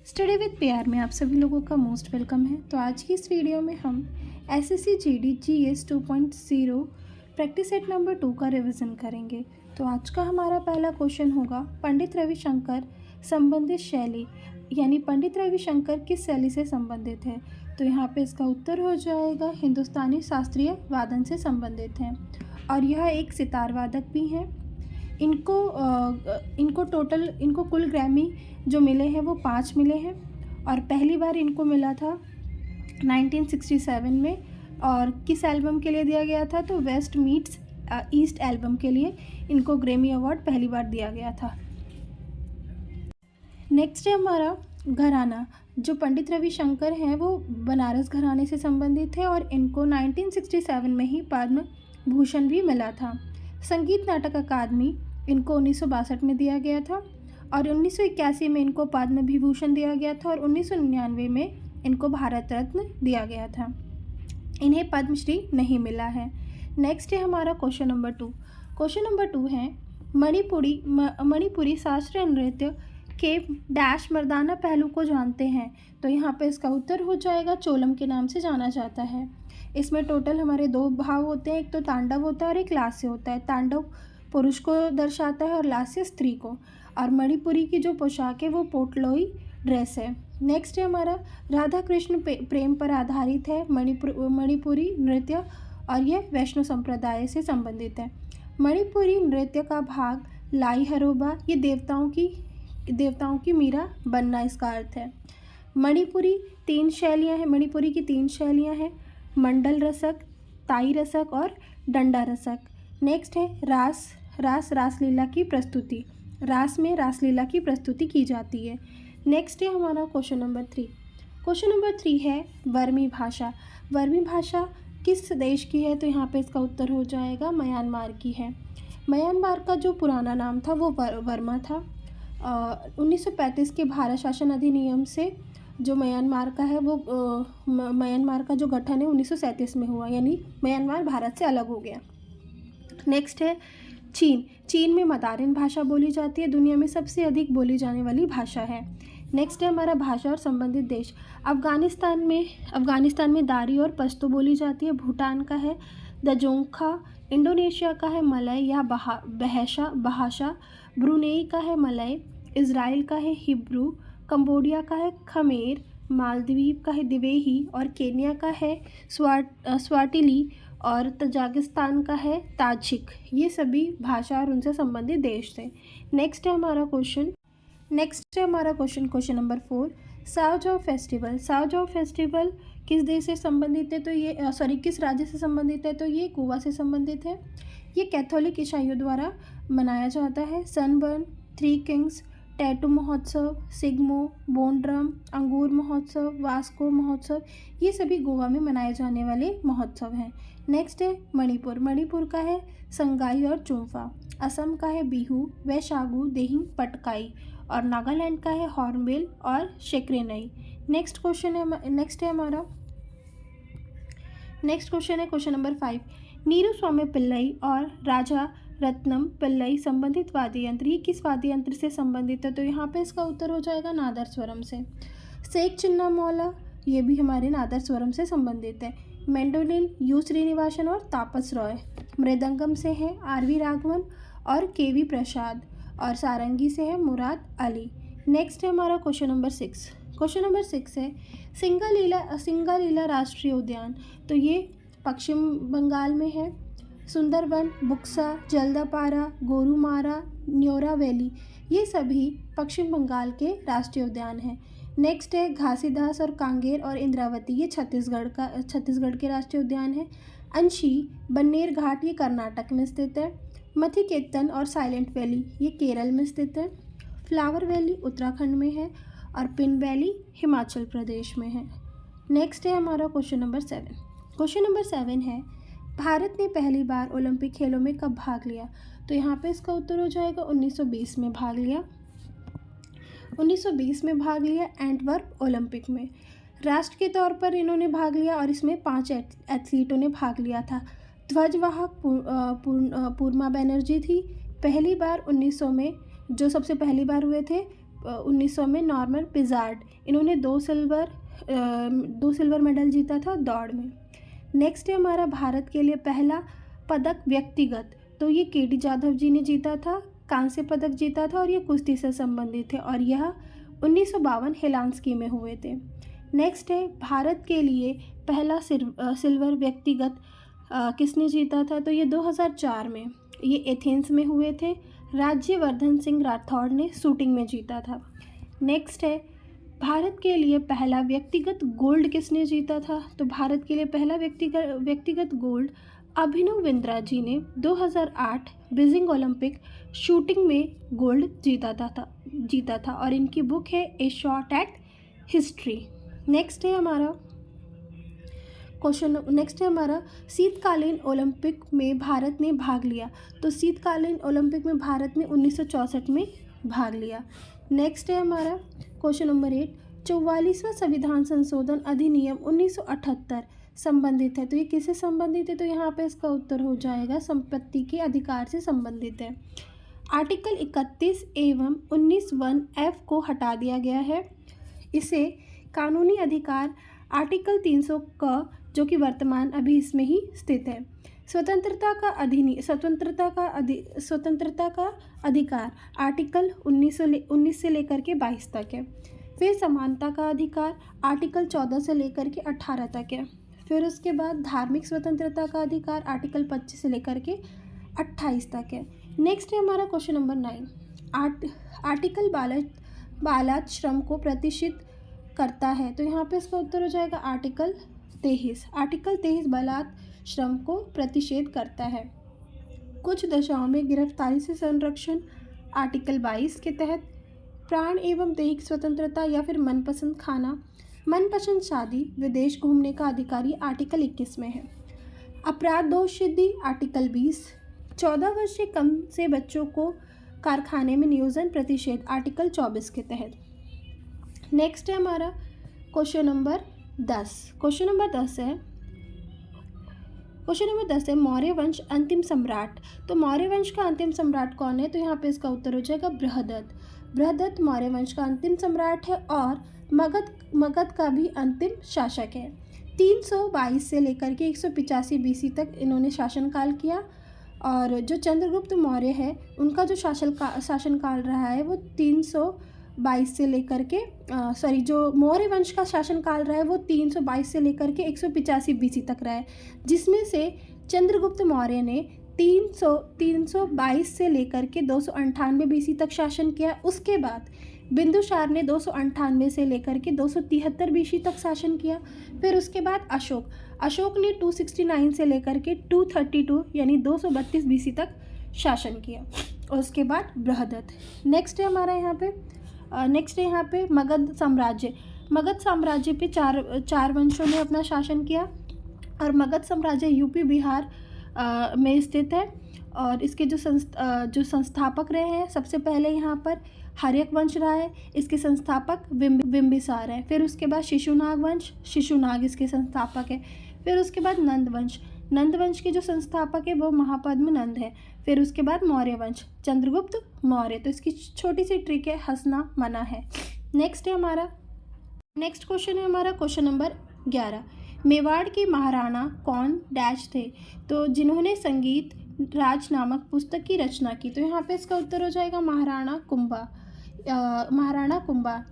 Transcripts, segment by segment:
Study with PR में आप सभी लोगों का मोस्ट वेलकम है। तो आज की इस वीडियो में हम SSC GD GS 2.0 practice set number 2 का रिवीजन करेंगे। तो आज का हमारा पहला क्वेश्चन होगा पंडित रविशंकर संबंधित शैली, यानी पंडित रविशंकर किस शैली से संबंधित है। तो यहाँ पे इसका उत्तर हो जाएगा हिंदुस्तानी शास्त्रीय वादन से संबंधित है और यह एक सितार वादक भी हैं। इनको कुल ग्रैमी जो मिले हैं वो 5 मिले हैं और पहली बार इनको मिला था 1967 में। और किस एल्बम के लिए दिया गया था, तो वेस्ट मीट्स ईस्ट एल्बम के लिए इनको ग्रैमी अवार्ड पहली बार दिया गया था। नेक्स्ट है हमारा घराना। जो पंडित रविशंकर हैं वो बनारस घराने से संबंधित है और इनको 1967 में ही पद्म भूषण भी मिला था। संगीत नाटक अकादमी इनको 1962 में दिया गया था और 1981 में इनको पद्म विभूषण दिया गया था और 1999 में इनको भारत रत्न दिया गया था। इन्हें पद्मश्री नहीं मिला है। नेक्स्ट है हमारा क्वेश्चन नंबर 2। क्वेश्चन नंबर 2 है मणिपुरी शास्त्रीय नृत्य के डैश मर्दाना पहलू को जानते हैं। तो यहाँ पे इसका उत्तर हो जाएगा चोलम के नाम से जाना जाता है। इसमें टोटल हमारे 2 भाव होते हैं, एक तो तांडव होता है और एक लास्य होता है। तांडव पुरुष को दर्शाता है और लास्य स्त्री को। और मणिपुरी की जो पोशाक है वो पोटलोई ड्रेस है। नेक्स्ट है हमारा राधा कृष्ण प्रेम पर आधारित है मणिपुरी नृत्य और यह वैष्णव संप्रदाय से संबंधित है। मणिपुरी नृत्य का भाग लाई हरोबा, ये देवताओं की मीरा बनना इसका अर्थ है। मणिपुरी की 3 शैलियाँ हैं, मंडल रसक, ताई रसक और डंडा रसक। नेक्स्ट है रासलीला की प्रस्तुति। रास में रासलीला की प्रस्तुति की जाती है। नेक्स्ट है हमारा क्वेश्चन नंबर 3। क्वेश्चन नंबर 3 है वर्मी भाषा। वर्मी भाषा किस देश की है, तो यहाँ पे इसका उत्तर हो जाएगा म्यांमार की है। म्यांमार का जो पुराना नाम था वो वर्मा था। 1935 के भारत शासन अधिनियम से जो म्यांमार का है वो म्यांमार का जो गठन है 1937 में हुआ, यानी म्यांमार भारत से अलग हो गया। नेक्स्ट है चीन में मंदारिन भाषा बोली जाती है, दुनिया में सबसे अधिक बोली जाने वाली भाषा है। नेक्स्ट है हमारा भाषा और संबंधित देश। अफगानिस्तान में दारी और पश्तो बोली जाती है। भूटान का है दजोंखा। इंडोनेशिया का है मलय या बहाशा। ब्रुनेई का है मलय। इज़राइल का है हिब्रू। कंबोडिया का है खमेर। मालदीव का है दिवेही और केन्या का है स्वाटिली और तजाकिस्तान का है ताजिक। ये सभी भाषा और उनसे संबंधित देश थे। नेक्स्ट है हमारा क्वेश्चन नंबर 4। साओजाओ फेस्टिवल किस देश से संबंधित है, तो ये किस राज्य से संबंधित है, तो ये गोवा से संबंधित है। ये कैथोलिक ईसाइयों द्वारा मनाया जाता है। सनबर्न, 3 किंग्स, टैटू महोत्सव, सिग्मो, बोनड्रम, अंगूर महोत्सव, वास्को महोत्सव, ये सभी गोवा में मनाए जाने वाले महोत्सव हैं। नेक्स्ट है मणिपुर का है संगाई और चुम्फा। असम का है बिहू, वैशागु, देहिंग, पटकाई और नागालैंड का है हॉर्नबिल और शेक्रेनई। नेक्स्ट क्वेश्चन है क्वेश्चन नंबर 5। नीरू स्वामी पिल्लई और राजा रत्नम पिल्लई संबंधित वाद्य यंत्र, ये किस वाद्य यंत्र से संबंधित है, तो यहाँ पे इसका उत्तर हो जाएगा नादर स्वरम से। शेख चिन्ना मौला, ये भी हमारे नादर स्वरम से संबंधित है। मैंडोलिन यू श्रीनिवासन और तापस रॉय। मृदंगम से है आरवी राघवन और केवी प्रसाद और सारंगी से है मुराद अली। नेक्स्ट है हमारा क्वेश्चन नंबर 6 है सिंगालीला राष्ट्रीय उद्यान, तो ये पश्चिम बंगाल में है। सुंदरवन, बुक्सा, जल्दापारा, गोरुमारा, न्योरा वैली, ये सभी पश्चिम बंगाल के राष्ट्रीय उद्यान हैं। नेक्स्ट है घासीदास और कांगेर और इंद्रावती, ये छत्तीसगढ़ के राष्ट्रीय उद्यान है। अंशी, बन्नेर घाट, ये कर्नाटक में स्थित है। मथिकेतन और साइलेंट वैली, ये केरल में स्थित है। फ्लावर वैली उत्तराखंड में है और पिन वैली हिमाचल प्रदेश में है। नेक्स्ट है हमारा क्वेश्चन नंबर 7 है भारत ने पहली बार ओलंपिक खेलों में कब भाग लिया, तो यहाँ पे इसका उत्तर हो जाएगा 1920 में भाग लिया। 1920 में भाग लिया एंटवर्प ओलंपिक में। राष्ट्र के तौर पर इन्होंने भाग लिया और इसमें 5 एथलीटों ने भाग लिया था। ध्वजवाहक पूर्णा बनर्जी थी। पहली बार 1900 में जो सबसे पहली बार हुए थे 1900 में नॉर्मन पिज़ार्ड, इन्होंने 2 सिल्वर मेडल जीता था दौड़ में। नेक्स्ट है हमारा भारत के लिए पहला पदक व्यक्तिगत, तो ये केडी जाधव जी ने जीता था, कांस्य पदक जीता था और ये कुश्ती से संबंधित है और यह 1952 हेलांस्की में हुए थे। नेक्स्ट है भारत के लिए पहला सिल्वर व्यक्तिगत किसने जीता था, तो ये 2004 में, ये एथेंस में हुए थे, राज्यवर्धन सिंह राठौड़ ने शूटिंग में जीता था। नेक्स्ट है भारत के लिए पहला व्यक्तिगत गोल्ड किसने जीता था, तो भारत के लिए पहला व्यक्तिगत गोल्ड अभिनव बिंद्रा जी ने 2008 बीजिंग ओलंपिक शूटिंग में गोल्ड जीता था और इनकी बुक है ए शॉट एट हिस्ट्री। नेक्स्ट है हमारा शीतकालीन ओलंपिक में भारत ने भाग लिया, तो शीतकालीन ओलंपिक में भारत ने 1964 में भाग लिया। नेक्स्ट है हमारा क्वेश्चन नंबर 8, 44वां संविधान संशोधन अधिनियम 1978 संबंधित है, तो ये किससे संबंधित है, तो यहाँ पे इसका उत्तर हो जाएगा संपत्ति के अधिकार से संबंधित है। आर्टिकल 31 एवं 19(1)(f) को हटा दिया गया है। इसे कानूनी अधिकार आर्टिकल 300 का, जो कि वर्तमान अभी इसमें ही स्थित है। स्वतंत्रता का अधिकार आर्टिकल 19 से लेकर के 22 तक है। फिर समानता का अधिकार आर्टिकल 14 से लेकर के 18 तक है। फिर उसके बाद धार्मिक स्वतंत्रता का अधिकार आर्टिकल 25 से लेकर के 28 तक है। नेक्स्ट है हमारा क्वेश्चन नंबर 9, आर्टिकल बालात श्रम को प्रतिष्ठित करता है, तो यहाँ पे इसका उत्तर हो जाएगा आर्टिकल 23। आर्टिकल 23 बालात श्रम को प्रतिषेध करता है। कुछ दशाओं में गिरफ्तारी से संरक्षण आर्टिकल 22 के तहत। प्राण एवं दैहिक स्वतंत्रता या फिर मनपसंद खाना, मनपसंद शादी, विदेश घूमने का अधिकारी आर्टिकल 21 में है। अपराध दोष सिद्धि आर्टिकल 20। 14 वर्ष से कम से बच्चों को कारखाने में नियोजन प्रतिषेध आर्टिकल 24 के तहत। नेक्स्ट है हमारा क्वेश्चन नंबर 10। क्वेश्चन नंबर 10 है मौर्य वंश अंतिम सम्राट, तो मौर्य वंश का अंतिम सम्राट कौन है, तो यहाँ पे इसका उत्तर हो जाएगा बृहदत्त। बृहदत्त मौर्य वंश का अंतिम सम्राट है और मगध का भी अंतिम शासक है। 322 से लेकर के 185 BC तक इन्होंने शासनकाल किया और जो चंद्रगुप्त मौर्य है उनका जो शासनकाल रहा है वो 322 से लेकर के जो मौर्य वंश का शासनकाल रहा है वो 322 से लेकर के 185 BC तक रहा है, जिसमें से चंद्रगुप्त मौर्य ने 322 से लेकर के 298 BC तक शासन किया। उसके बाद बिंदुसार ने 298 से लेकर के 273 BC तक शासन किया। फिर उसके बाद अशोक ने 269 से लेकर के 232 यानी 232 BC तक शासन किया और उसके बाद बृहदत्त। नेक्स्ट है यहाँ पे मगध साम्राज्य पे चार वंशों ने अपना शासन किया और मगध साम्राज्य यूपी बिहार में स्थित है और इसके जो संस्थापक रहे हैं, सबसे पहले यहाँ पर हर्यक वंश रहा है, इसके संस्थापक बिंबिसार है। फिर उसके बाद शिशुनाग इसके संस्थापक है। फिर उसके बाद नंद वंश के जो संस्थापक है वो महापद्म नंद है। फिर उसके बाद मौर्य वंश चंद्रगुप्त मौर्य, तो इसकी छोटी सी ट्रिक है, हंसना मना है। नेक्स्ट क्वेश्चन है हमारा क्वेश्चन नंबर 11। मेवाड़ के महाराणा कौन डैश थे, तो जिन्होंने संगीत राज नामक पुस्तक की रचना की, तो यहाँ पे इसका उत्तर हो जाएगा महाराणा कुंभा।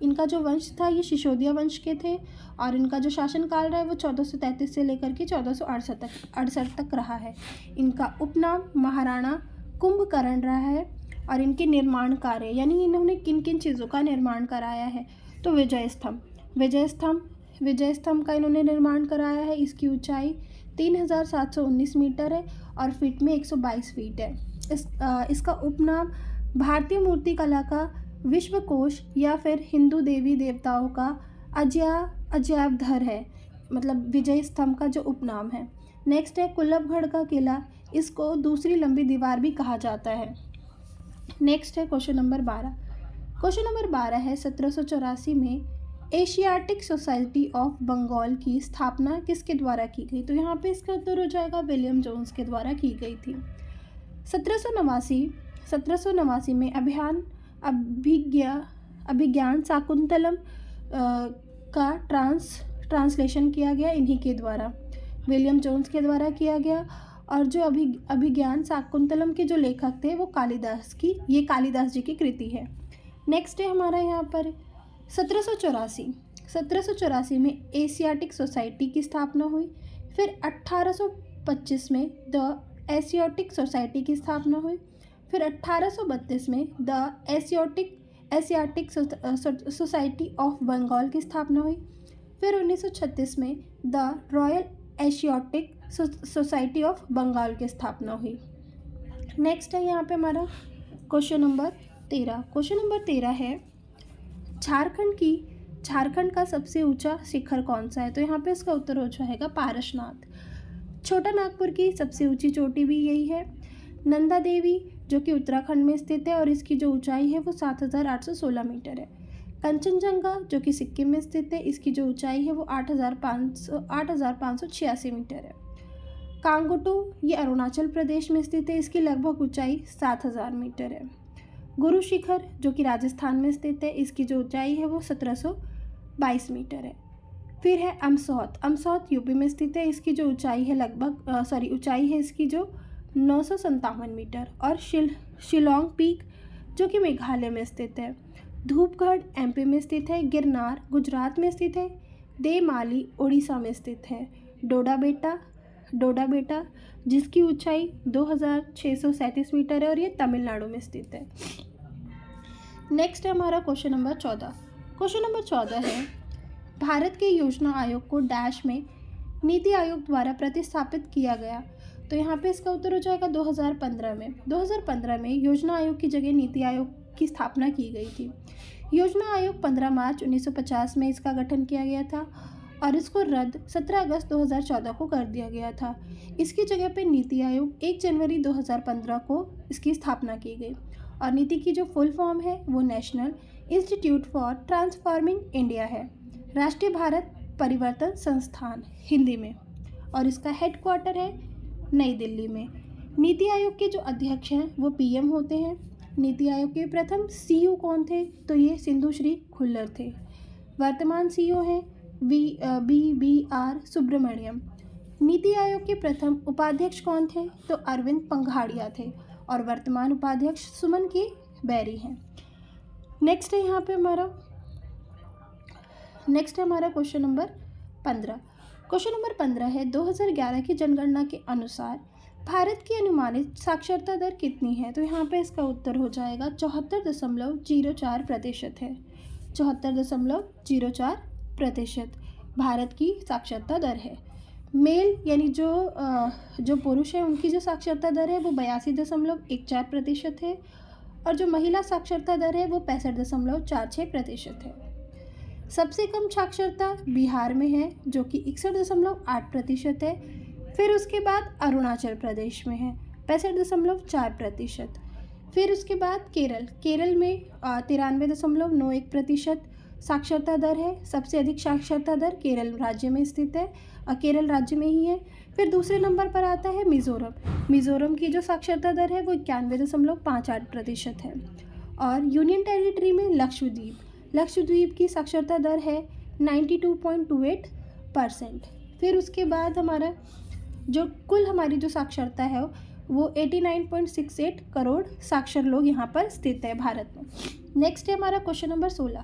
इनका जो वंश था ये सिसोदिया वंश के थे और इनका जो शासनकाल रहा है वो 1433 से लेकर के 1468 तक रहा है। इनका उपनाम महाराणा कुंभकर्ण रहा है और इनके निर्माण कार्य यानी इन्होंने किन किन चीज़ों का निर्माण कराया है, तो विजय स्तंभ का इन्होंने निर्माण कराया है। इसकी ऊंचाई 3719 मीटर है और फीट में 122 फीट है। इसका उपनाम भारतीय मूर्ति कला का विश्वकोश या फिर हिंदू देवी देवताओं का अजयाबधर है, मतलब विजय स्तंभ का जो उपनाम है। नेक्स्ट है कुल्लभगढ़ का किला, इसको दूसरी लंबी दीवार भी कहा जाता है। नेक्स्ट है क्वेश्चन नंबर 12 है 1784 में एशियाटिक सोसाइटी ऑफ बंगाल की स्थापना किसके द्वारा की गई, तो यहाँ पे इसका उत्तर हो जाएगा विलियम जोन्स के द्वारा की गई थी। 1789 में अभिज्ञान शाकुंतलम का ट्रांसलेशन किया गया इन्हीं के द्वारा, विलियम जोन्स के द्वारा किया गया। और जो अभिज्ञान शाकुंतलम के जो लेखक थे वो कालिदास जी की कृति है। नेक्स्ट है हमारा यहाँ पर 1784 में एशियाटिक सोसाइटी की स्थापना हुई। फिर 1825 में द एशियाटिक सोसाइटी की स्थापना हुई। फिर 1832 में the Asiatic Society of Bengal की स्थापना हुई। फिर 1936 में the Royal Asiatic Society of Bengal की स्थापना हुई। नेक्स्ट है यहाँ पे हमारा क्वेश्चन नंबर 13। क्वेश्चन नंबर 13 है झारखंड का सबसे ऊंचा शिखर कौन सा है? तो यहाँ पे इसका उत्तर हो जाएगा पारसनाथ। छोटा नागपुर की सबसे ऊंची चोटी भी यही है। नंदा देवी जो कि उत्तराखंड में स्थित है और इसकी जो ऊंचाई है वो 7,816 मीटर है। कंचनजंगा जो कि सिक्किम में स्थित है, इसकी जो ऊंचाई है वो 8,586 मीटर है। कांगोटो ये अरुणाचल प्रदेश में स्थित है, इसकी लगभग ऊंचाई 7,000 मीटर है। गुरु शिखर जो कि राजस्थान में स्थित है, इसकी जो ऊंचाई है वो 1722 मीटर है। फिर है अमसौत यूपी में स्थित है, इसकी जो ऊंचाई है ऊंचाई है इसकी जो 957 मीटर। और शिलोंग पीक जो कि मेघालय में स्थित है। धूपगढ़ एमपी में स्थित है। गिरनार गुजरात में स्थित है। देवमाली उड़ीसा में स्थित है। डोडा बेटा जिसकी ऊंचाई 2,637 मीटर है और ये तमिलनाडु में स्थित है। नेक्स्ट है हमारा क्वेश्चन नंबर 14। क्वेश्चन नंबर 14 है भारत के योजना आयोग को डैश में नीति आयोग द्वारा प्रतिस्थापित किया गया। तो यहाँ पे इसका उत्तर हो जाएगा 2015 में। 2015 में योजना आयोग की जगह नीति आयोग की स्थापना की गई थी। योजना आयोग 15 मार्च 1950 में इसका गठन किया गया था और इसको रद्द 17 अगस्त 2014 को कर दिया गया था। इसकी जगह पे नीति आयोग 1 जनवरी 2015 को इसकी स्थापना की गई और नीति की जो फुल फॉर्म है वो national institute for transforming India है, राष्ट्रीय भारत परिवर्तन संस्थान हिंदी में, और इसका हेडक्वार्टर है नई दिल्ली में। नीति आयोग के जो अध्यक्ष हैं वो पीएम होते हैं। नीति आयोग के प्रथम सीईओ कौन थे? तो ये सिंधु श्री खुल्लर थे। वर्तमान सीईओ हैं BR सुब्रमण्यम। नीति आयोग के प्रथम उपाध्यक्ष कौन थे? तो अरविंद पंघाड़िया थे और वर्तमान उपाध्यक्ष सुमन के बैरी हैं। नेक्स्ट है हमारा क्वेश्चन नंबर 15। क्वेश्चन नंबर 15 है 2011 की जनगणना के अनुसार भारत की अनुमानित साक्षरता दर कितनी है? तो यहाँ पे इसका उत्तर हो जाएगा 74.04% है। 74.04% भारत की साक्षरता दर है। मेल यानी जो पुरुष है उनकी जो साक्षरता दर है वो 82.14% है और जो महिला साक्षरता दर है वो 65.46% है। सबसे कम साक्षरता बिहार में है जो कि 61.8% है। फिर उसके बाद अरुणाचल प्रदेश में है 65.4%। फिर उसके बाद केरल में 93.91% साक्षरता दर है। सबसे अधिक साक्षरता दर केरल राज्य में स्थित है और केरल राज्य में ही है। फिर दूसरे नंबर पर आता है मिज़ोरम की जो साक्षरता दर है वो 91.58% है। और यूनियन टेरिटरी में लक्षद्वीप की साक्षरता दर है 92.28%। फिर उसके बाद हमारी जो साक्षरता है वो 89.68 करोड़ साक्षर लोग यहाँ पर स्थित है भारत में। नेक्स्ट है हमारा क्वेश्चन नंबर 16।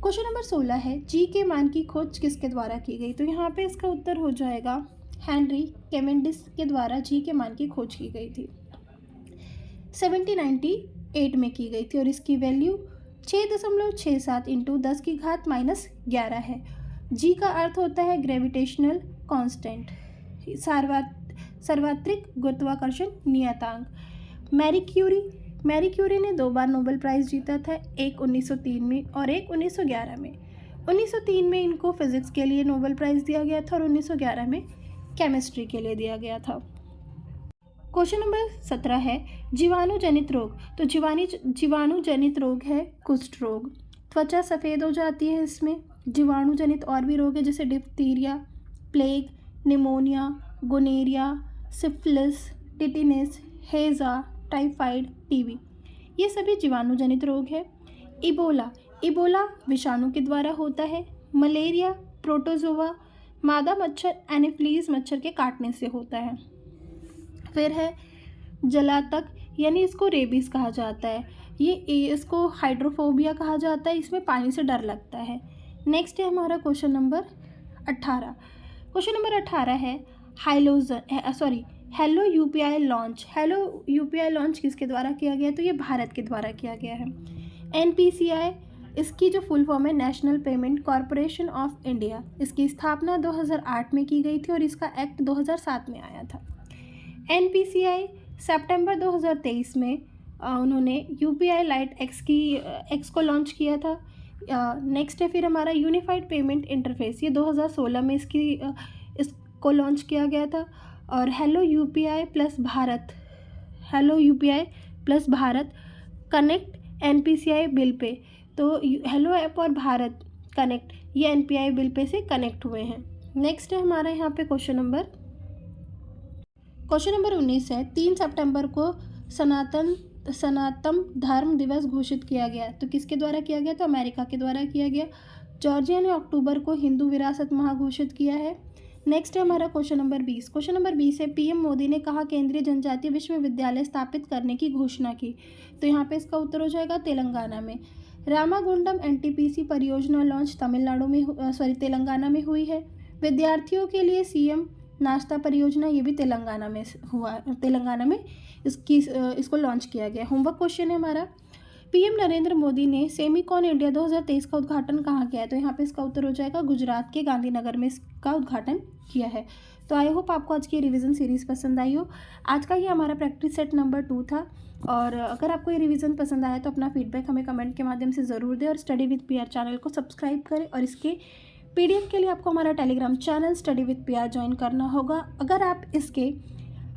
क्वेश्चन नंबर 16 है जी के मान की खोज किसके द्वारा की गई? तो यहाँ पे इसका उत्तर हो जाएगा हेनरी कैवेंडिश के द्वारा जी के मान की खोज की गई थी। 1798 में की गई थी और इसकी वैल्यू 6.67 × 10⁻⁻11 है। जी का अर्थ होता है ग्रेविटेशनल कांस्टेंट, सार्वत्रिक गुरुत्वाकर्षण नियतांक। मैरी क्यूरी ने 2 बार नोबेल प्राइज़ जीता था, एक 1903 में और एक 1911 में। 1903 में इनको फिजिक्स के लिए नोबेल प्राइज़ दिया गया था और 1911 में केमिस्ट्री के लिए दिया गया था। क्वेश्चन नंबर 17 है जीवाणु जनित रोग। तो जीवाणु जनित रोग है कुष्ठ रोग। त्वचा सफ़ेद हो जाती है इसमें। जीवाणु जनित और भी रोग है जैसे diphtheria, plague, pneumonia, gonorrhoea, syphilis, tetanus, हैजा, टाइफाइड, टीबी, ये सभी जीवाणु जनित रोग है। इबोला इबोला विषाणु के द्वारा होता है। मलेरिया प्रोटोजोआ मादा मच्छर एनोफिलीज मच्छर के काटने से होता है। फिर है जलातक, यानी इसको रेबीज़ कहा जाता है। इसको हाइड्रोफोबिया कहा जाता है, इसमें पानी से डर लगता है। नेक्स्ट है हमारा क्वेश्चन नंबर 18। क्वेश्चन नंबर 18 है hello UPI launch. Hello UPI launch किसके द्वारा किया गया? तो ये भारत के द्वारा किया गया है। एनपीसीआई, इसकी जो फुल फॉर्म है national payment corporation of India, इसकी स्थापना 2008 में की गई थी और इसका एक्ट 2007 में आया था। एनपीसीआई सितंबर 2023 में उन्होंने यूपीआई लाइट एक्स को लॉन्च किया था। नेक्स्ट है फिर हमारा यूनिफाइड पेमेंट इंटरफेस, ये 2016 में इसको लॉन्च किया गया था। और hello UPI plus Bharat connect NPCI bill pay, तो हेलो ऐप और भारत कनेक्ट ये एनपीआई बिल पे से कनेक्ट हुए हैं। नेक्स्ट है हमारा यहाँ पे क्वेश्चन नंबर 19 है। 3 सितंबर को सनातन धर्म दिवस घोषित किया गया, तो किसके द्वारा किया गया? तो अमेरिका के द्वारा किया गया। जॉर्जिया ने अक्टूबर को हिंदू विरासत माह घोषित किया है। नेक्स्ट है हमारा क्वेश्चन नंबर 20। क्वेश्चन नंबर 20 है पीएम मोदी ने कहा केंद्रीय जनजातीय विश्वविद्यालय स्थापित करने की घोषणा की, तो यहाँ पे इसका उत्तर हो जाएगा तेलंगाना में। रामागुंडम एनटीपीसी परियोजना लॉन्च तेलंगाना में हुई है। विद्यार्थियों के लिए सीएम नाश्ता परियोजना, ये भी तेलंगाना में इसको लॉन्च किया गया। होमवर्क क्वेश्चन है हमारा, पीएम नरेंद्र मोदी ने सेमिकॉन इंडिया 2023 का उद्घाटन कहाँ किया है? तो यहाँ पे इसका उत्तर हो जाएगा गुजरात के गांधीनगर में इसका उद्घाटन किया है। तो आई होप आपको आज की रिवीजन सीरीज़ पसंद आई हो। आज का ये हमारा प्रैक्टिस सेट नंबर 2 था, और अगर आपको ये रिवीजन पसंद आया तो अपना फीडबैक हमें कमेंट के माध्यम से ज़रूर दें, और स्टडी विद पीआर चैनल को सब्सक्राइब करें। और इसके पीडीएफ के लिए आपको हमारा Telegram channel study with PR join करना होगा। अगर आप इसके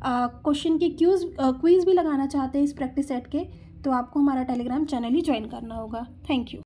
क्वेश्चन की क्विज़ भी लगाना चाहते हैं इस प्रैक्टिस सेट के, तो आपको हमारा टेलीग्राम चैनल ही ज्वाइन करना होगा। Thank you.